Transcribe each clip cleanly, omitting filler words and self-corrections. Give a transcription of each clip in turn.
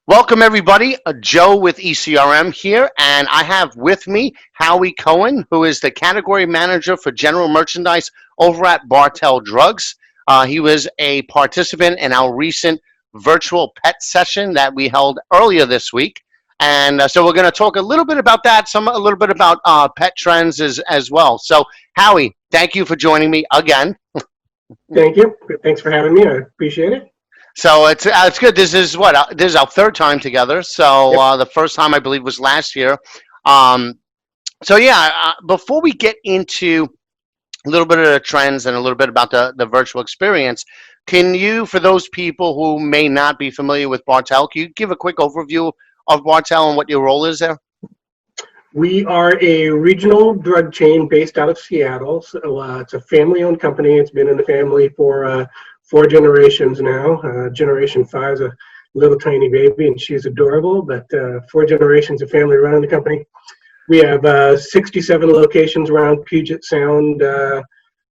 Welcome, everybody. Joe with ECRM here, and I have with me Howie Cohen, who is the category manager for general merchandise over at Bartell Drugs. He was a participant in our recent virtual pet session that we held earlier this week. And so we're going to talk a little bit about that, a little bit about pet trends as well. So, Howie, thank you for joining me again. Thank you. Thanks for having me. I appreciate it. So it's good. This is this is our third time together. So Yep. the first time I believe was last year. Before we get into a little bit of the trends and a little bit about the virtual experience, can you, for those people who may not be familiar with Bartell, can you give a quick overview of Bartell and what your role is there? We are a regional drug chain based out of Seattle. So, it's a family-owned company. It's been in the family for 4 generations now. Generation 5 is a little tiny baby, and she's adorable, but 4 generations of family running the company. We have 67 locations around Puget Sound,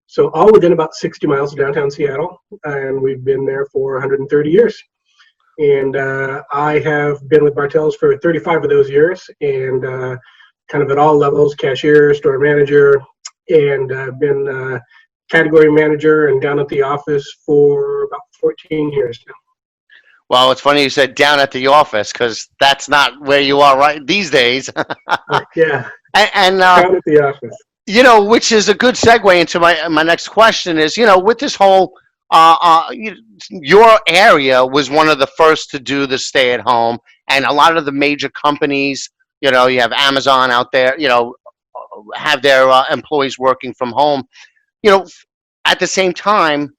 so all within about 60 miles of downtown Seattle, and we've been there for 130 years. And I have been with Bartell's for 35 of those years, and kind of at all levels, cashier, store manager, and been category manager and down at the office for about 14 years now. Well, it's funny you said down at the office because that's not where you are right these days. Yeah, And down at the office. which is a good segue into my next question is, with this whole, your area was one of the first to do the stay at home, and a lot of the major companies, you have Amazon out there, have their employees working from home. You know, at the same time,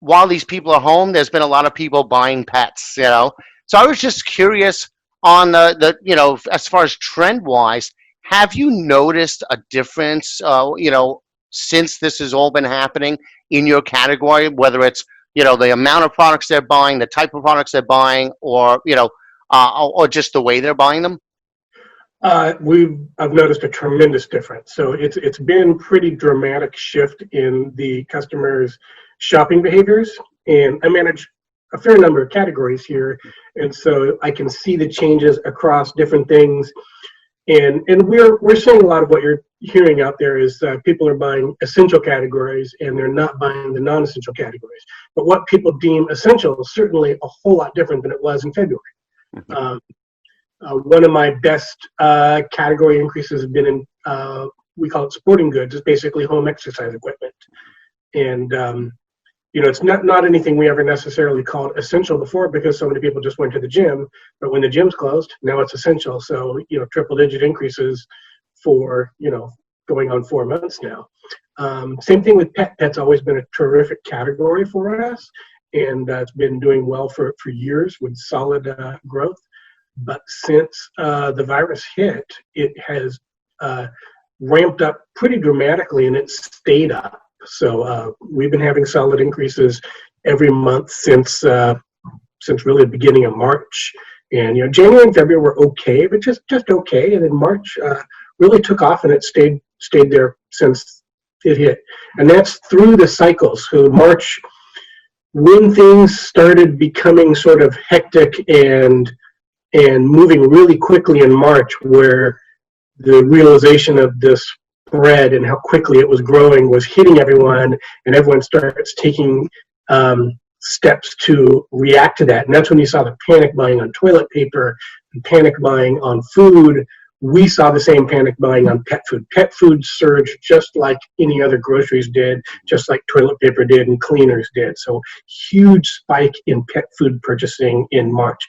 while these people are home, there's been a lot of people buying pets. So I was just curious on as far as trend wise, have you noticed a difference, since this has all been happening in your category, whether it's, the amount of products they're buying, the type of products they're buying, or just the way they're buying them? I've noticed a tremendous difference. So it's been pretty dramatic shift in the customers' shopping behaviors, and I manage a fair number of categories here, and so I can see the changes across different things. And we're seeing a lot of what you're hearing out there is people are buying essential categories and they're not buying the non-essential categories. But what people deem essential is certainly a whole lot different than it was in February. One of my best category increases have been in, we call it sporting goods. It's basically home exercise equipment. And, it's not anything we ever necessarily called essential before because so many people just went to the gym. But when the gym's closed, now it's essential. So, triple-digit increases for, going on 4 months now. Same thing with pet. Pet's always been a terrific category for us. And it's been doing well for years with solid growth. But since the virus hit, it has ramped up pretty dramatically, and it's stayed up. So we've been having solid increases every month since really the beginning of March. And January and February were okay, but just okay. And then March really took off, and it stayed there since it hit. And that's through the cycles. So March, when things started becoming sort of hectic and moving really quickly in March, where the realization of this spread and how quickly it was growing was hitting everyone, and everyone starts taking steps to react to that. And that's when you saw the panic buying on toilet paper and panic buying on food. We saw the same panic buying on pet food. Pet food surged just like any other groceries did, just like toilet paper did and cleaners did. So huge spike in pet food purchasing in March.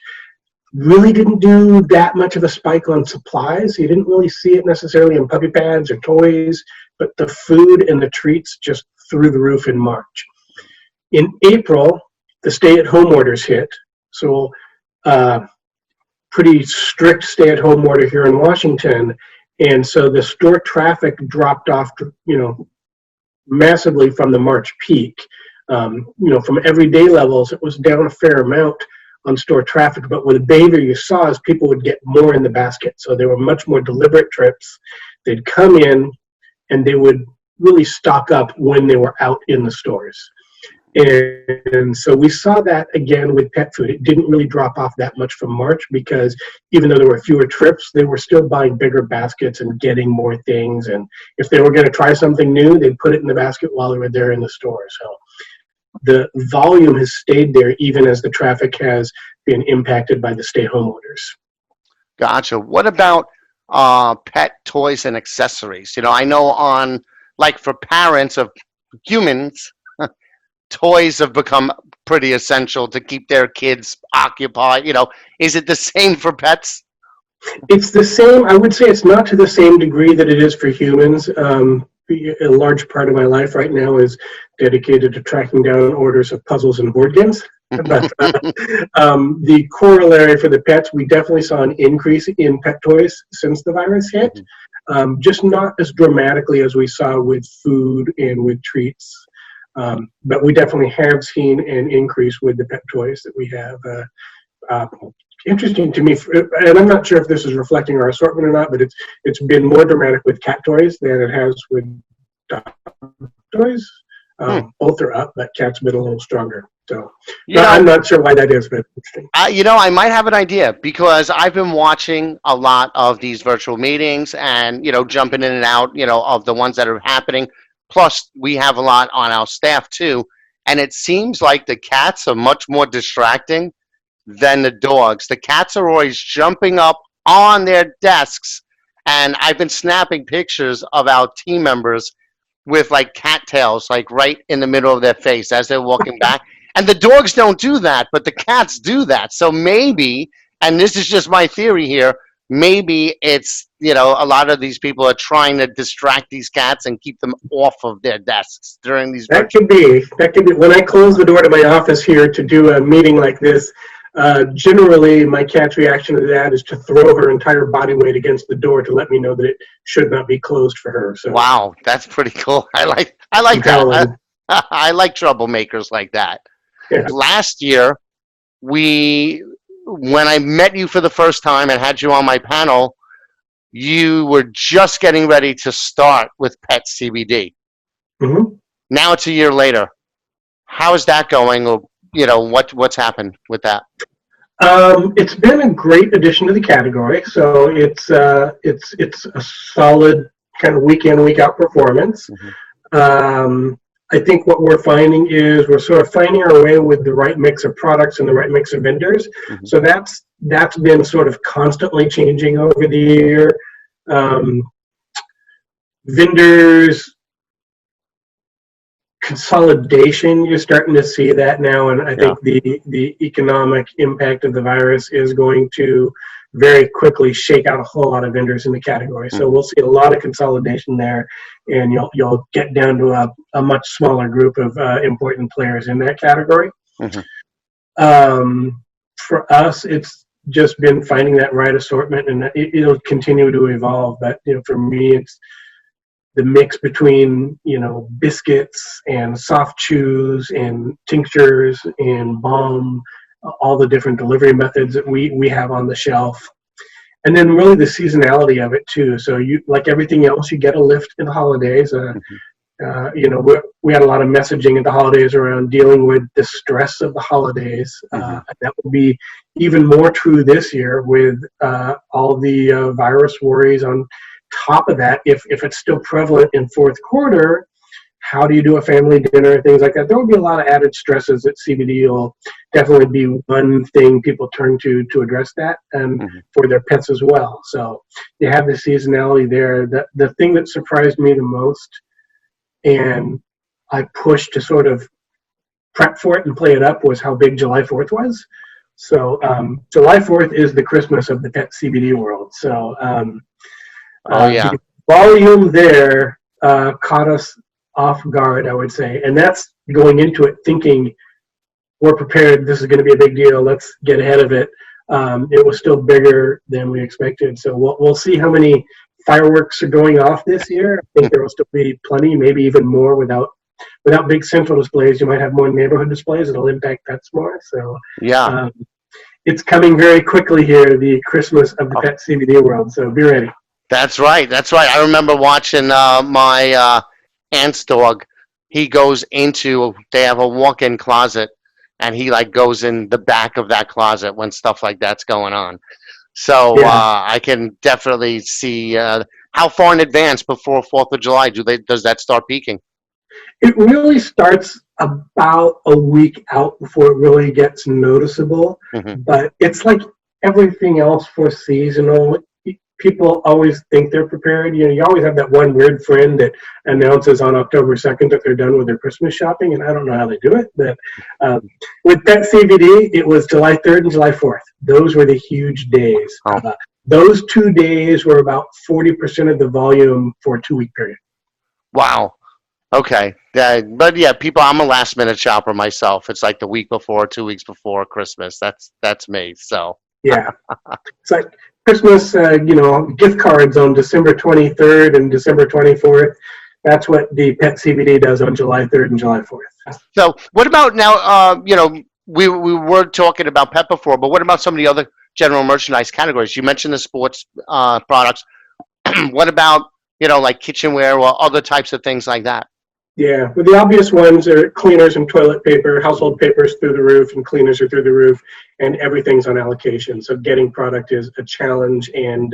Really didn't do that much of a spike on supplies. You didn't really see it necessarily in puppy pads or toys, but the food and the treats just through the roof in March. In April, the stay-at-home orders hit. So pretty strict stay-at-home order here in Washington. And so the store traffic dropped off, massively from the March peak. From everyday levels, it was down a fair amount on store traffic, but what the behavior you saw is people would get more in the basket. So they were much more deliberate trips. They'd come in and they would really stock up when they were out in the stores. And so we saw that again with pet food. It didn't really drop off that much from March because even though there were fewer trips, they were still buying bigger baskets and getting more things. And if they were going to try something new, they'd put it in the basket while they were there in the store. So the volume has stayed there even as the traffic has been impacted by the stay-home orders. Gotcha. What about pet toys and accessories? I know like for parents of humans, toys have become pretty essential to keep their kids occupied. Is it the same for pets? It's the same. I would say it's not to the same degree that it is for humans. A large part of my life right now is dedicated to tracking down orders of puzzles and board games. But the corollary for the pets, we definitely saw an increase in pet toys since the virus hit, just not as dramatically as we saw with food and with treats. But we definitely have seen an increase with the pet toys that we have. Interesting to me, and I'm not sure if this is reflecting our assortment or not, but it's been more dramatic with cat toys than it has with dog toys. Both are up, but cat's been a little stronger. So I'm not sure why that is, but interesting. I might have an idea because I've been watching a lot of these virtual meetings and, jumping in and out, of the ones that are happening. Plus, we have a lot on our staff too. And it seems like the cats are much more distracting than the dogs. The cats are always jumping up on their desks. And I've been snapping pictures of our team members with like cattails, like right in the middle of their face as they're walking back. And the dogs don't do that, but the cats do that. So maybe, and this is just my theory here, maybe it's, a lot of these people are trying to distract these cats and keep them off of their desks during these. That could be. When I close the door to my office here to do a meeting like this, generally my cat's reaction to that is to throw her entire body weight against the door to let me know that it should not be closed for her. So wow, that's pretty cool. I like that. I like troublemakers like that. Yeah. Last year, when I met you for the first time and had you on my panel, you were just getting ready to start with Pet CBD. Mm-hmm. Now it's a year later. How is that going? Or, what's happened with that? It's been a great addition to the category. So it's a solid kind of week in, week out performance. Mm-hmm. I think what we're finding is we're sort of finding our way with the right mix of products and the right mix of vendors. Mm-hmm. So that's been sort of constantly changing over the year. Vendors consolidation, you're starting to see that now, and I think the economic impact of the virus is going to very quickly shake out a whole lot of vendors in the category. So we'll see a lot of consolidation there, and you'll get down to a much smaller group of important players in that category. Mm-hmm. For us, it's just been finding that right assortment, and it'll continue to evolve. But for me, it's the mix between biscuits and soft chews and tinctures and balm, all the different delivery methods that we have on the shelf, and then really the seasonality of it too. So you, like everything else, you get a lift in the holidays. We had a lot of messaging at the holidays around dealing with the stress of the holidays. That will be even more true this year with all the virus worries on top of that. If it's still prevalent in fourth quarter, how do you do a family dinner, things like that? There will be a lot of added stresses that CBD will definitely be one thing people turn to address that, and for their pets as well. So you have the seasonality there. The thing that surprised me the most, and I pushed to sort of prep for it and play it up, was how big July 4th was. So July 4th is the Christmas of the pet CBD world. So the volume there caught us off guard, I would say. And that's going into it thinking we're prepared, this is going to be a big deal, let's get ahead of it. It was still bigger than we expected. So we'll see how many fireworks are going off this year. I think there will still be plenty, maybe even more without big central displays. You might have more neighborhood displays. It'll impact pets more. So it's coming very quickly here, the Christmas of the pet CBD world. So be ready. That's right. I remember watching my aunt's dog he goes into, they have a walk-in closet, and he like goes in the back of that closet when stuff like that's going on. So Yeah. I can definitely see how far in advance before 4th of July does that start peaking? It really starts about a week out before it really gets noticeable, Hmm. but it's like everything else for seasonal. People always think they're prepared. You know, you always have that one weird friend that announces on October 2nd that they're done with their Christmas shopping, and I don't know how they do it. But with Pet CBD, it was July 3rd and July 4th. Those were the huge days. Oh, Those 2 days were about 40% of the volume for a 2 week period. wow. Okay. But yeah, people, I'm a last minute shopper myself. It's like the week before, 2 weeks before Christmas. That's me. So, Yeah. It's like Christmas, gift cards on December 23rd and December 24th. That's what the Pet CBD does on July 3rd and July 4th. so what about now? We were talking about pet before, but what about some of the other general merchandise categories? You mentioned the sports products. What about like kitchenware or other types of things like that? Yeah, well, the obvious ones are cleaners and toilet paper. Household papers through the roof, and cleaners are through the roof, and everything's on allocation. So getting product is a challenge, and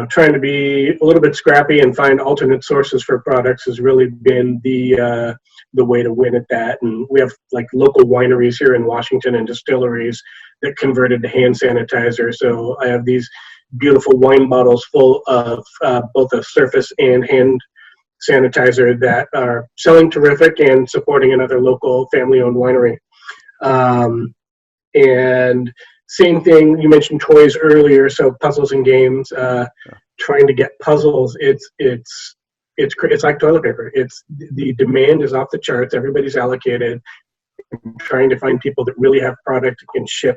trying to be a little bit scrappy and find alternate sources for products has really been the way to win at that. And we have like local wineries here in Washington and distilleries that converted to hand sanitizer. So I have these beautiful wine bottles full of both a surface and hand sanitizer that are selling terrific and supporting another local family-owned winery. And same thing, you mentioned toys earlier, so puzzles and games. Trying to get puzzles, it's like toilet paper. It's the demand is off the charts. Everybody's allocated. Trying to find people that really have product and can ship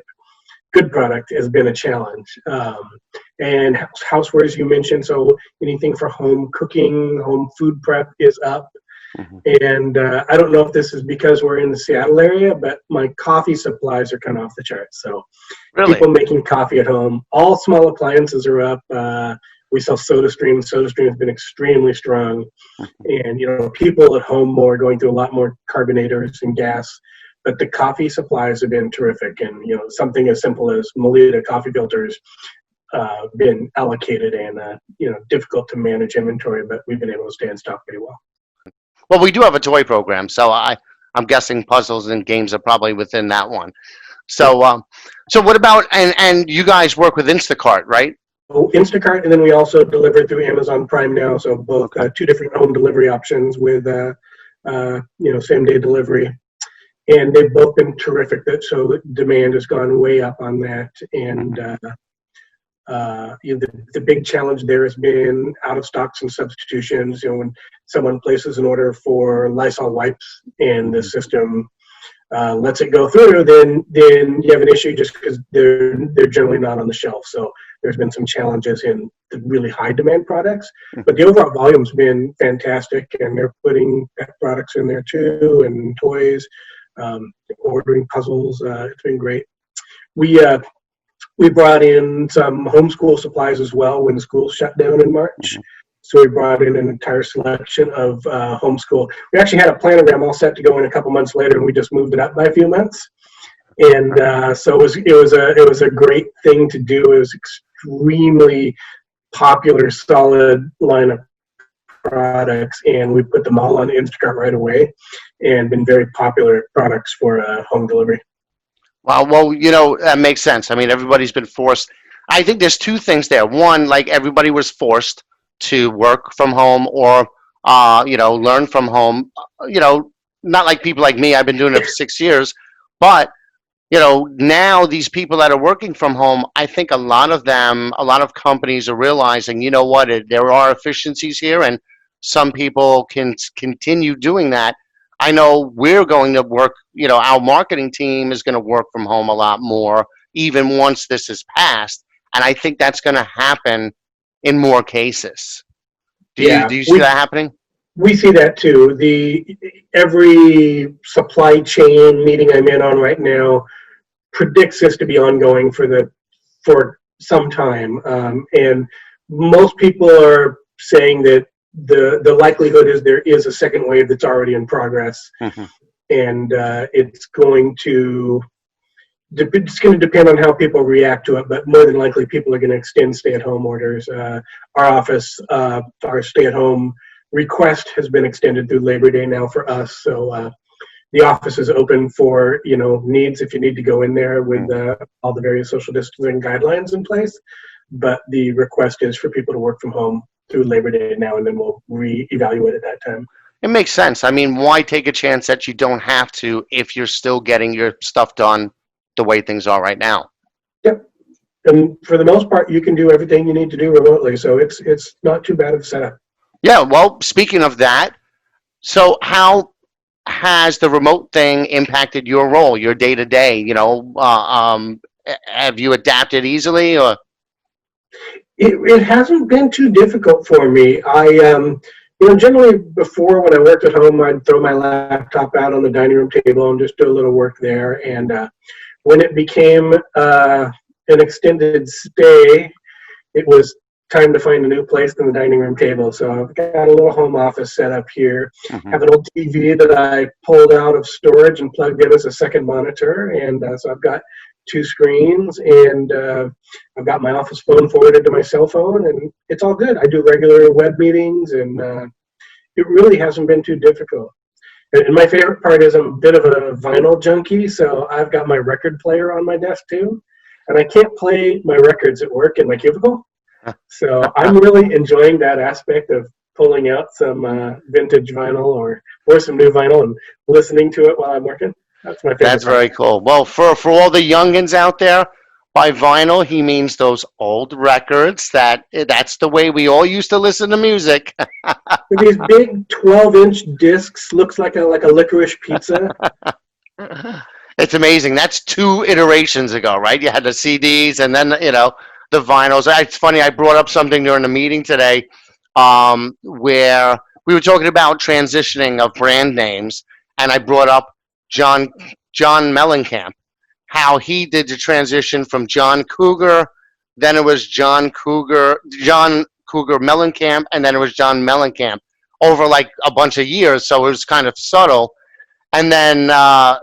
good product has been a challenge. And housewares you mentioned, so anything for home cooking, home food prep is up. Hmm. And I don't know if this is because we're in the Seattle area, but my coffee supplies are kind of off the charts. So Really? people making coffee at home, all small appliances are up. We sell SodaStream. SodaStream has been extremely strong. And, people at home more going through a lot more carbonators and gas. But the coffee supplies have been terrific. And, something as simple as Melita coffee filters been allocated and, difficult to manage inventory, but we've been able to stay in stock pretty well. Well, we do have a toy program, so I'm guessing puzzles and games are probably within that one. So so what about, and you guys work with Instacart, right? Oh, Instacart, and then we also deliver through Amazon Prime now. So both two different home delivery options with same day delivery, and they've both been terrific. So the demand has gone way up on that, and the big challenge there has been out of stocks and substitutions. When someone places an order for Lysol wipes and the system lets it go through, then you have an issue just because they're generally not on the shelf. So there's been some challenges in the really high demand products, but the overall volume's been fantastic, and they're putting pet products in there too, and toys, ordering puzzles. It's been great. We brought in some homeschool supplies as well when schools shut down in March. So we brought in an entire selection of homeschool. We actually had a planogram all set to go in a couple months later, and we just moved it up by a few months. And so it was a great thing to do. It was extremely popular, solid line of products, and we put them all on Instacart right away, and been very popular products for home delivery. Well, that makes sense. I mean, everybody's been forced. I think there's two things there. One, like everybody was forced to work from home or, learn from home. Not like people like me. I've been doing it for 6 years, but now these people that are working from home, I think a lot of companies are realizing, there are efficiencies here, and some people can continue doing that. I know we're going to work, our marketing team is going to work from home a lot more, even once this is passed. And I think that's going to happen in more cases. Do you see that happening? We see that too. Every supply chain meeting I'm in on right now predicts this to be ongoing for some time. And most people are saying that the likelihood is there is a second wave that's already in progress, Mhm. and it's going to depend on how people react to it, but more than likely people are going to extend stay-at-home orders. Our office, our stay-at-home request has been extended through Labor Day now for us, so the office is open for needs if you need to go in there with all the various social distancing guidelines in place. But the request is for people to work from home through Labor Day now, and then we'll reevaluate at that time. It makes sense. I mean, why take a chance that you don't have to if you're still getting your stuff done the way things are right now? Yep. And for the most part, you can do everything you need to do remotely, so it's not too bad of a setup. Yeah, well, speaking of that, so how has the remote thing impacted your role, your day to day? Have you adapted easily, or? It hasn't been too difficult for me. Generally before when I worked at home, I'd throw my laptop out on the dining room table and just do a little work there. And when it became an extended stay, it was time to find a new place than the dining room table. So I've got a little home office set up here. Mhm. Have an old TV that I pulled out of storage and plugged in as a second monitor. And so I've got two screens, and I've got my office phone forwarded to my cell phone, and it's all good. I do regular web meetings, and it really hasn't been too difficult. And my favorite part is I'm a bit of a vinyl junkie, so I've got my record player on my desk too, and I can't play my records at work in my cubicle. So I'm really enjoying that aspect of pulling out some vintage vinyl or some new vinyl and listening to it while I'm working. That's my favorite That's part. very cool. Well, for all the youngins out there, by vinyl he means those old records. That's the way we all used to listen to music. With these big 12-inch discs, looks like a licorice pizza. It's amazing. That's two iterations ago, right? You had the CDs and then the vinyls. It's funny. I brought up something during the meeting today, where we were talking about transitioning of brand names, and I brought up John Mellencamp, how he did the transition from John Cougar, then it was John Cougar Mellencamp, and then it was John Mellencamp over like a bunch of years. So it was kind of subtle. And then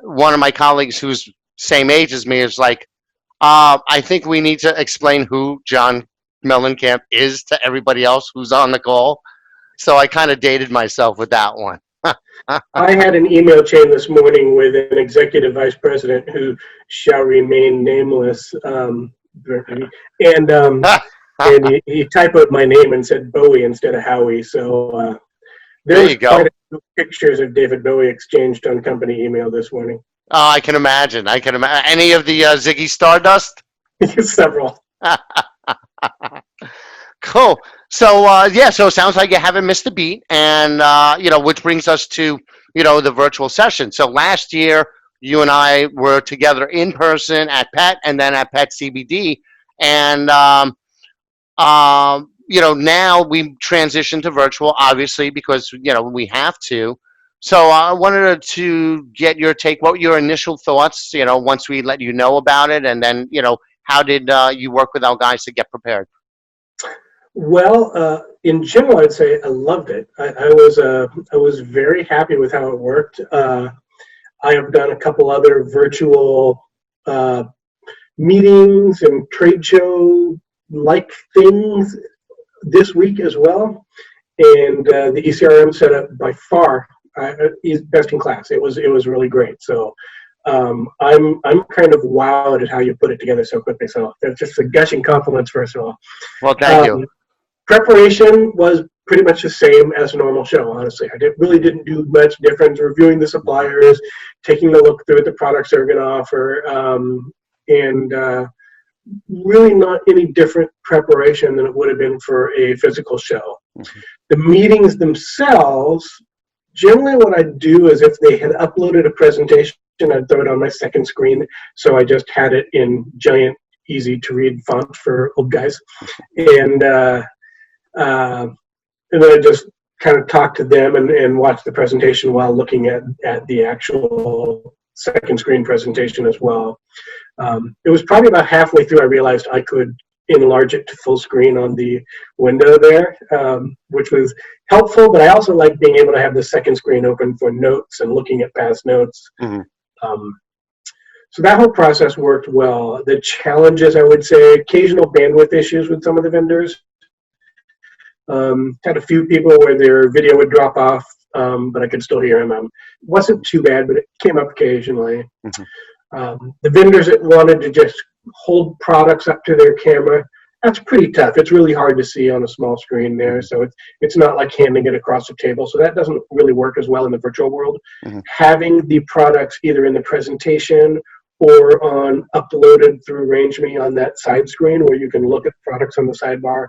one of my colleagues who's same age as me is like, I think we need to explain who John Mellencamp is to everybody else who's on the call. So I kind of dated myself with that one. I had an email chain this morning with an executive vice president who shall remain nameless, and he typoed my name and said Bowie instead of Howie. So There you there's go. quite a few pictures of David Bowie exchanged on company email this morning. Oh, I can imagine. Any of the Ziggy Stardust? Several. Cool. So so it sounds like you haven't missed a beat, and which brings us to the virtual session. So last year, you and I were together in person at PET, and then at PET CBD, and now we transitioned to virtual, obviously, because we have to. So I wanted to get your take. What were your initial thoughts? Once we let you know about it, and then how did you work with our guys to get prepared? Well, in general, I'd say I loved it. I was very happy with how it worked. I have done a couple other virtual meetings and trade show like things this week as well, and the ECRM setup by far is best in class. It was really great. So I'm kind of wowed at how you put it together so quickly. So that's just a gushing compliments, first of all. Well, thank you. Preparation was pretty much the same as a normal show, honestly. Really didn't do much difference. Reviewing the suppliers, taking a look through at the products they're going to offer, and really not any different preparation than it would have been for a physical show. Mm-hmm. The meetings themselves, generally what I do is if they had uploaded a presentation, I'd throw it on my second screen, so I just had it in giant, easy-to-read font for old guys. And then I just kind of talk to them and watch the presentation while looking at the actual second screen presentation as well. It was probably about halfway through I realized I could enlarge it to full screen on the window there, which was helpful. But I also like being able to have the second screen open for notes and looking at past notes. Mhm. So that whole process worked well. The challenges, I would say, occasional bandwidth issues with some of the vendors. Had a few people where their video would drop off, but I could still hear them. Wasn't too bad, but it came up occasionally. The vendors that wanted to just hold products up to their camera, that's pretty tough. It's really hard to see on a small screen there, so it's not like handing it across the table. So that doesn't really work as well in the virtual world. Having the products either in the presentation or on uploaded through RangeMe on that side screen where you can look at products on the sidebar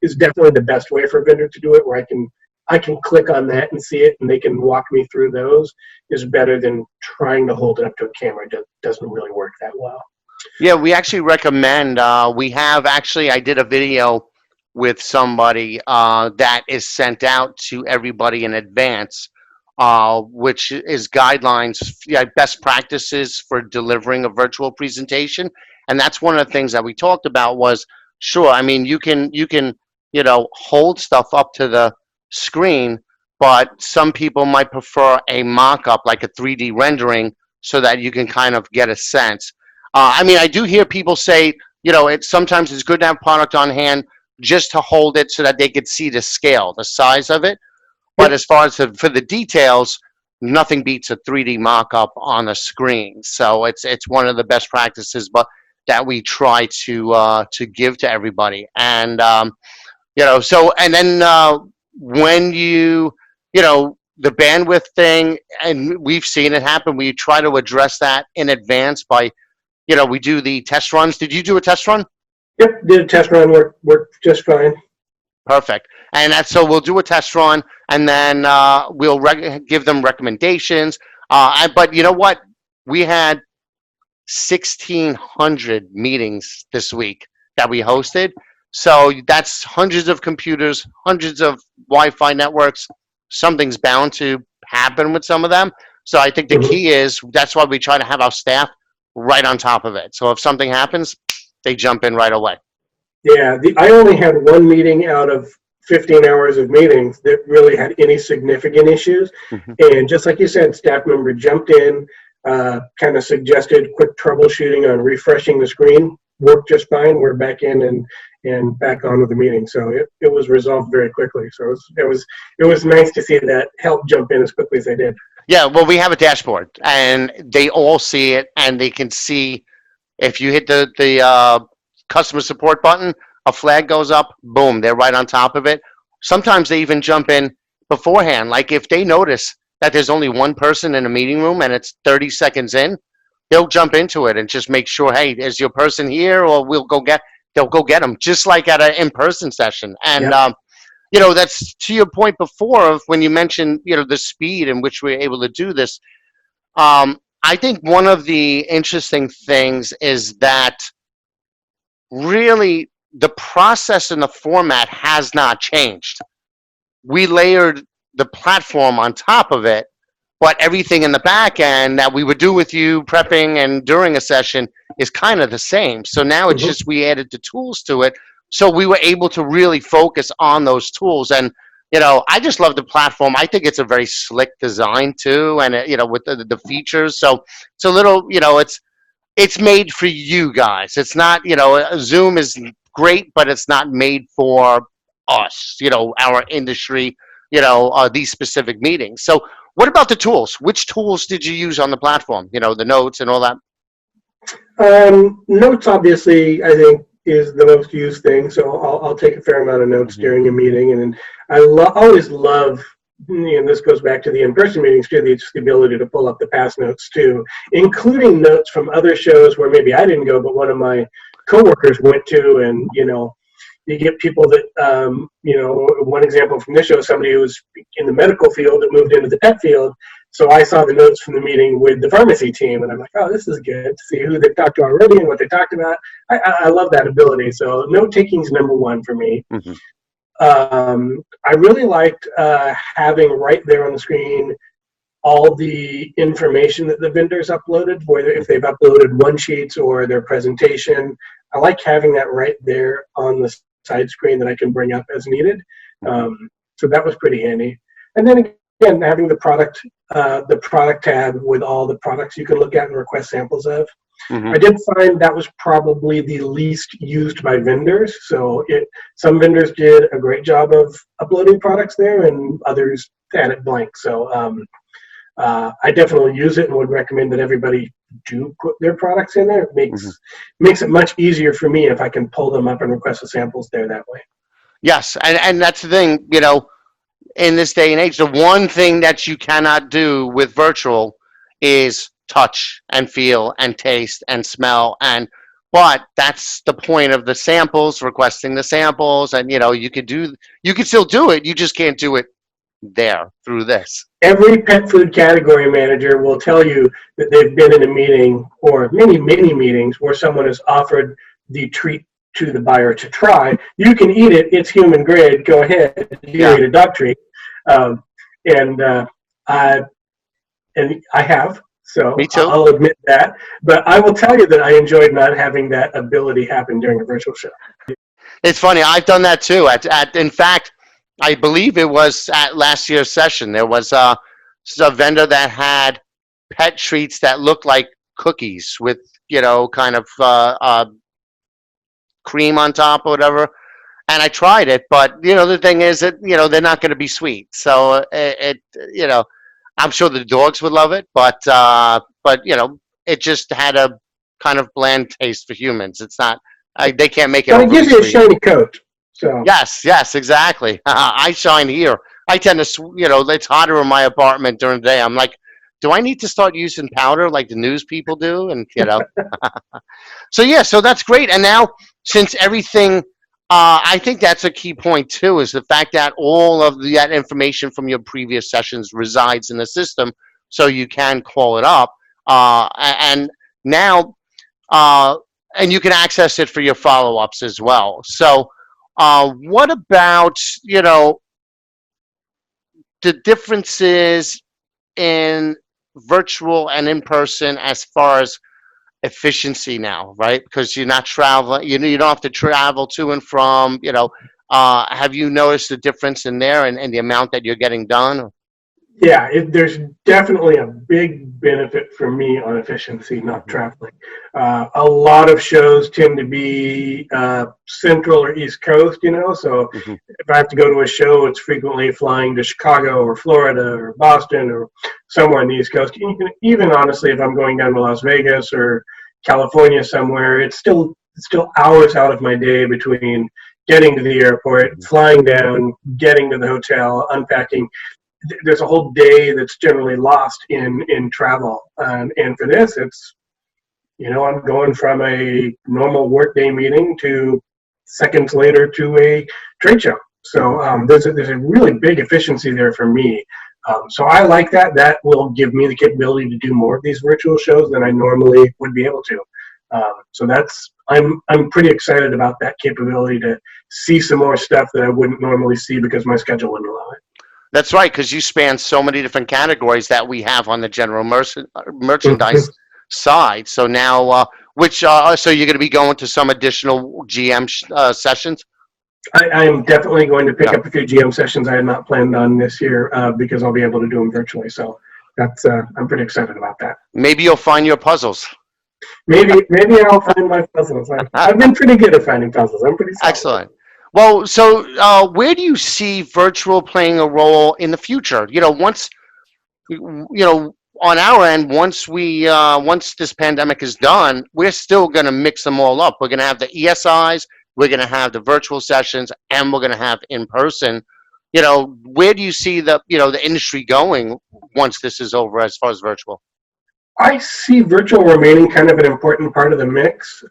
is definitely the best way for a vendor to do it, where I can click on that and see it and they can walk me through those, is better than trying to hold it up to a camera. It doesn't really work that well. Yeah, we actually recommend, I did a video with somebody that is sent out to everybody in advance, which is guidelines, best practices for delivering a virtual presentation. And that's one of the things that we talked about was, sure, I mean, you can, hold stuff up to the screen, but some people might prefer a mock-up, like a 3D rendering, so that you can kind of get a sense. I mean, I do hear people say, sometimes it's good to have product on hand just to hold it so that they could see the scale, the size of it. But as far as for the details, nothing beats a 3D mock-up on a screen. So it's one of the best practices, but that we try to give to everybody. And and then when the bandwidth thing, and we've seen it happen, we try to address that in advance by, we do the test runs. Did you do a test run? Yep, did a test run, worked just fine. Perfect. And so we'll do a test run, and then we'll give them recommendations. But you know what? We had 1,600 meetings this week that we hosted. So that's hundreds of computers, hundreds of Wi-Fi networks. Something's bound to happen with some of them. So I think the key is, that's why we try to have our staff right on top of it. So if something happens, they jump in right away. Yeah, I only had one meeting out of 15 hours of meetings that really had any significant issues. And just like you said, staff member jumped in, kind of suggested quick troubleshooting on refreshing the screen, worked just fine. We're back in and back on with the meeting. So it was resolved very quickly. So it was nice to see that help jump in as quickly as they did. Yeah, well, we have a dashboard, and they all see it, and they can see if you hit the customer support button, a flag goes up, boom, they're right on top of it. Sometimes they even jump in beforehand. Like if they notice that there's only one person in a meeting room and it's 30 seconds in, they'll jump into it and just make sure, hey, is your person here? Or they'll go get them, just like at an in-person session. And, that's to your point before of when you mentioned, the speed in which we're able to do this. I think one of the interesting things is that really the process and the format has not changed. We layered the platform on top of it, but everything in the back end that we would do with you prepping and during a session is kind of the same. So now it's just we added the tools to it. So we were able to really focus on those tools. And, I just love the platform. I think it's a very slick design too. And, with the features. So it's a little, it's made for you guys. It's not, Zoom is great, but it's not made for us, our industry, these specific meetings. So what about the tools? Which tools did you use on the platform? The notes and all that? Notes, obviously, I think is the most used thing. So I'll take a fair amount of notes during a meeting. And then I always love, and this goes back to the in-person meetings too, the ability to pull up the past notes too, including notes from other shows where maybe I didn't go, but one of my coworkers went to. And, you get people that, one example from this show, somebody who was in the medical field that moved into the pet field. So I saw the notes from the meeting with the pharmacy team, and I'm like, oh, this is good to see who they've talked to already and what they talked about. I love that ability. So note-taking is number one for me. I really liked having right there on the screen all the information that the vendors uploaded, whether if they've uploaded one sheets or their presentation. I like having that right there on the side screen that I can bring up as needed. So that was pretty handy. And then again, having the product tab with all the products you can look at and request samples of. I did find that was probably the least used by vendors. So some vendors did a great job of uploading products there, and others had it blank. So I definitely use it and would recommend that everybody do put their products in there. It makes it much easier for me if I can pull them up and request the samples there that way. Yes, and that's the thing, in this day and age, the one thing that you cannot do with virtual is touch and feel and taste and smell, but that's the point of the samples, requesting the samples, and you could still do it, you just can't do it there through this. Every pet food category manager will tell you that they've been in a meeting or many meetings where someone has offered the treat to the buyer to try. You can eat it, it's human grade, go ahead, you eat a dog treat. And I have. So me too. I'll admit that. But I will tell you that I enjoyed not having that ability happen during a virtual show. It's funny. I've done that too. In fact, I believe it was at last year's session. There was a vendor that had pet treats that looked like cookies with, kind of cream on top or whatever. And I tried it, but the thing is that they're not going to be sweet. So I'm sure the dogs would love it, but it just had a kind of bland taste for humans. It's not, they can't make it. But it gives you a shiny coat. So yes, exactly. I shine here. I tend to, it's hotter in my apartment during the day. I'm like, do I need to start using powder like the news people do? And so that's great. And now, since everything. I think that's a key point too, is the fact that all of that information from your previous sessions resides in the system, so you can call it up, and now, and you can access it for your follow-ups as well. So, what about the differences in virtual and in person as far as efficiency now, right? Because you're not traveling, you don't have to travel to and from, have you noticed the difference in there and the amount that you're getting done? Yeah, there's definitely a big benefit for me on efficiency, not traveling. A lot of shows tend to be Central or East Coast, so if I have to go to a show, it's frequently flying to Chicago or Florida or Boston or somewhere on the East Coast. Even honestly, if I'm going down to Las Vegas or California somewhere, it's still hours out of my day between getting to the airport, flying down, getting to the hotel, unpacking. There's a whole day that's generally lost in travel. And for this, it's, I'm going from a normal workday meeting to seconds later to a trade show. So there's a really big efficiency there for me. So I like that. That will give me the capability to do more of these virtual shows than I normally would be able to. So I'm pretty excited about that capability to see some more stuff that I wouldn't normally see because my schedule wouldn't allow it. That's right, because you span so many different categories that we have on the general merchandise side. So now, so you're going to be going to some additional GM sessions? I am definitely going to pick up a few GM sessions I had not planned on this year because I'll be able to do them virtually. So that's I'm pretty excited about that. Maybe you'll find your puzzles. Maybe I'll find my puzzles. I've been pretty good at finding puzzles. I'm pretty solid. Excellent. Well, so where do you see virtual playing a role in the future? Once, on our end, once this pandemic is done, we're still going to mix them all up. We're going to have the ESIs, we're going to have the virtual sessions, and we're going to have in person. Where do you see the industry going once this is over as far as virtual? I see virtual remaining kind of an important part of the mix.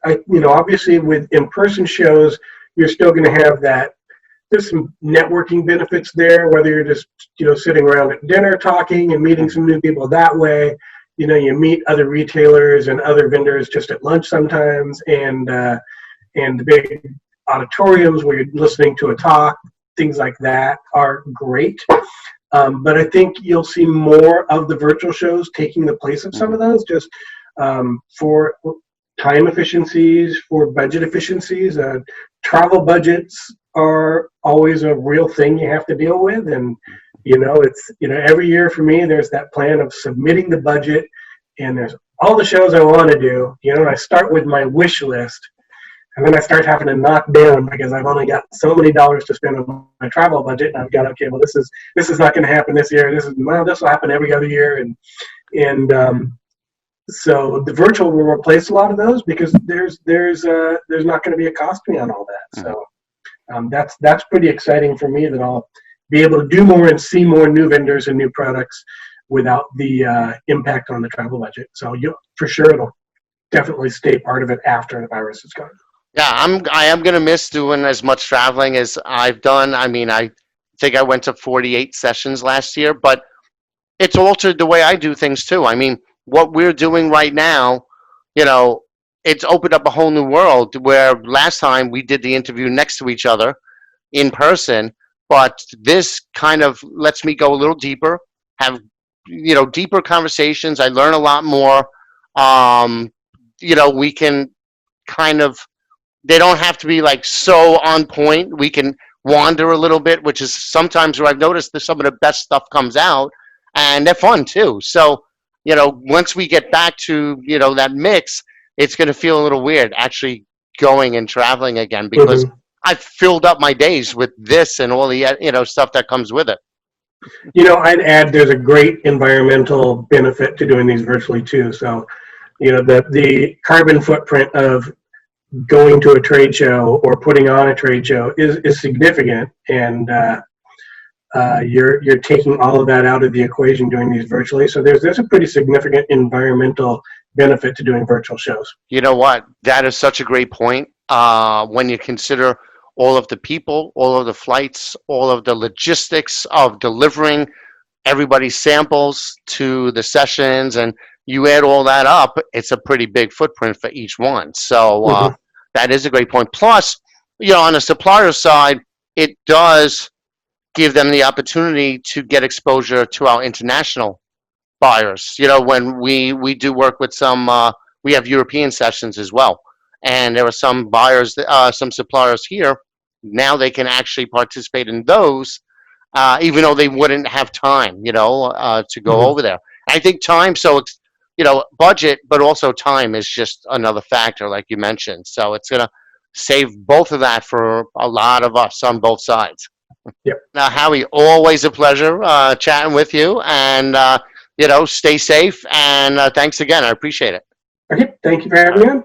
Obviously with in-person shows, you're still going to have that. There's some networking benefits there, whether you're just, sitting around at dinner talking and meeting some new people that way. You meet other retailers and other vendors just at lunch sometimes, and the big auditoriums where you're listening to a talk, things like that are great. But I think you'll see more of the virtual shows taking the place of some of those, just for time efficiencies, for budget efficiencies. Travel budgets are always a real thing you have to deal with, and it's every year for me there's that plan of submitting the budget, and there's all the shows I want to do. And I start with my wish list, and then I start having to knock down because I've only got so many dollars to spend on my travel budget, and I've got, okay, well, this is not going to happen this year. This will happen every other year, and so the virtual will replace a lot of those because there's not going to be a cost to me on all that. So that's pretty exciting for me, that I'll be able to do more and see more new vendors and new products without the impact on the travel budget. So for sure it'll definitely stay part of it after the virus is gone. Yeah, I am gonna miss doing as much traveling as I've done. I mean, I think I went to 48 sessions last year, but it's altered the way I do things too. I mean, what we're doing right now, it's opened up a whole new world where last time we did the interview next to each other in person, but this kind of lets me go a little deeper, have deeper conversations. I learn a lot more. We can kind of, they don't have to be like so on point. We can wander a little bit, which is sometimes where I've noticed that some of the best stuff comes out, and they're fun too. So, once we get back to, that mix, it's going to feel a little weird actually going and traveling again, because I've filled up my days with this and all the, stuff that comes with it. I'd add there's a great environmental benefit to doing these virtually too. So, the carbon footprint of going to a trade show or putting on a trade show is significant, and you're taking all of that out of the equation doing these virtually. So there's a pretty significant environmental benefit to doing virtual shows. You know what? That is such a great point. When you consider all of the people, all of the flights, all of the logistics of delivering everybody's samples to the sessions, and you add all that up, it's a pretty big footprint for each one. So that is a great point. Plus, on the supplier side, it does give them the opportunity to get exposure to our international buyers. When we do work with some, we have European sessions as well, and there are some buyers, some suppliers here. Now they can actually participate in those, even though they wouldn't have time, to go over there. I think time, so budget, but also time is just another factor, like you mentioned. So it's gonna save both of that for a lot of us on both sides. Yep. Now, Howie, always a pleasure chatting with you, and stay safe, and thanks again. I appreciate it. Okay, thank you for having me on.